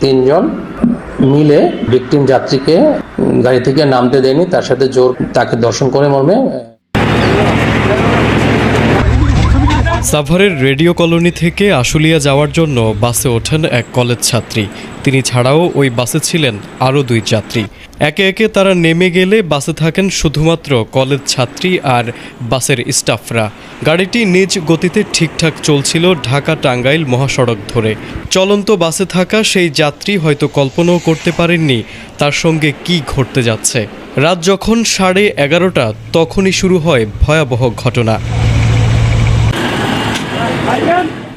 তিনজন মিলে ভিকটিম যাত্রীকে গাড়ি থেকে নামতে দেয়নি, তার সাথে জোর তাকে ধর্ষণ করে মর্মে। সাভারের রেডিও কলোনি থেকে আশুলিয়া যাওয়ার জন্য বাসে ওঠেন এক কলেজ ছাত্রী। তিনি ছাড়াও ওই বাসে ছিলেন আরও 2 যাত্রী। একে একে তারা নেমে গেলে বাসে থাকেন শুধুমাত্র কলেজ ছাত্রী আর বাসের স্টাফরা। গাড়িটি নিজ গতিতে ঠিকঠাক চলছিল ঢাকা টাঙ্গাইল মহাসড়ক ধরে। চলন্ত বাসে থাকা সেই যাত্রী হয়তো কল্পনাও করতে পারেননি তার সঙ্গে কি ঘটতে যাচ্ছে। রাত যখন 11:30 তখনই শুরু হয় ভয়াবহ ঘটনা।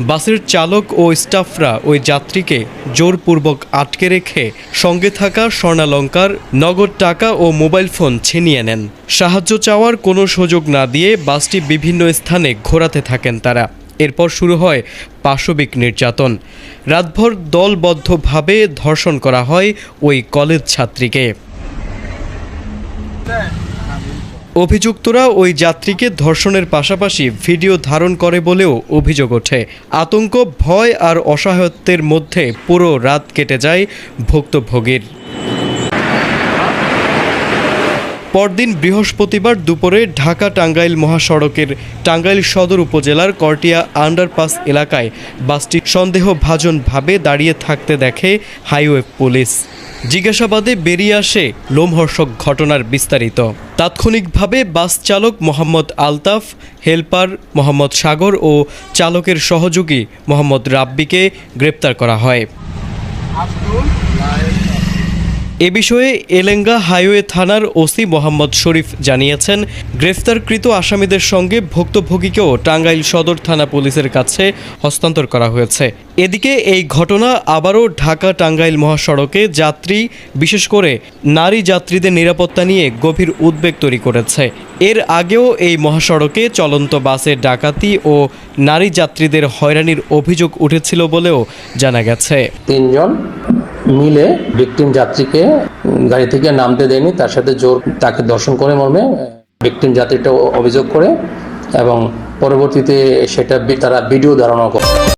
বাসের চালক ও স্টাফরা ওই যাত্রীকে জোরপূর্বক আটকে রেখে সঙ্গে থাকা স্বর্ণালংকার, নগদ টাকা ও মোবাইল ফোন ছিনিয়ে নেন। সাহায্য চাওয়ার কোনো সুযোগ না দিয়ে বাসটি বিভিন্ন স্থানে ঘোরাতে থাকেন তারা। এরপর শুরু হয় পাশবিক নির্যাতন। রাতভর দলবদ্ধভাবে ধর্ষণ করা হয় ওই কলেজ ছাত্রীকে। অভিযুক্তরা ওই যাত্রীকে ধর্ষণের পাশাপাশি ভিডিও ধারণ করে বলেও অভিযোগ ওঠে। আতঙ্ক, ভয় আর অসহায়ত্বের মধ্যে পুরো রাত কেটে যায় ভুক্তভোগীর। পরদিন বৃহস্পতিবার দুপুরে ঢাকা টাঙ্গাইল মহাসড়কের টাঙ্গাইল সদর উপজেলার করটিয়া আন্ডারপাস এলাকায় বাসটি সন্দেহভাজনভাবে দাঁড়িয়ে থাকতে দেখে হাইওয়ে পুলিশ। জিজ্ঞাসাবাদে বেরিয়ে আসে লোমহর্ষক ঘটনার বিস্তারিত। তাৎক্ষণিকভাবে বাস চালক মোহাম্মদ আলতাফ, হেলপার মোহাম্মদ সাগর ও চালকের সহযোগী মোহাম্মদ রাব্বিকে গ্রেপ্তার করা হয়। এ বিষয়ে এলেঙ্গা হাইওয়ে থানার ওসি মোহাম্মদ শরীফ জানিয়েছেন, গ্রেফতারকৃত আসামিদের সঙ্গে ভুক্তভোগীকেও টাঙ্গাইল সদর থানা পুলিশের কাছে হস্তান্তর করা হয়েছে। এদিকে এই ঘটনা আবারও ঢাকা টাঙ্গাইল মহাসড়কে যাত্রী, বিশেষ করে নারী যাত্রীদের নিরাপত্তা নিয়ে গভীর উদ্বেগ তৈরি করেছে। এর আগেও এই মহাসড়কে চলন্ত বাসে ডাকাতি ও নারী যাত্রীদের হয়রানির অভিযোগ উঠেছিল বলেও জানা গেছে। 3 জন মিলে ভিকটিম যাত্রীকে গাড়ি থেকে নামতে দেয়নি, তার সাথে জোর তাকে ধর্ষণ করে মর্মে ভিকটিম যাত্রীটা অভিযোগ করে এবং পরবর্তীতে সেটা তারা ভিডিও ধারণ করে।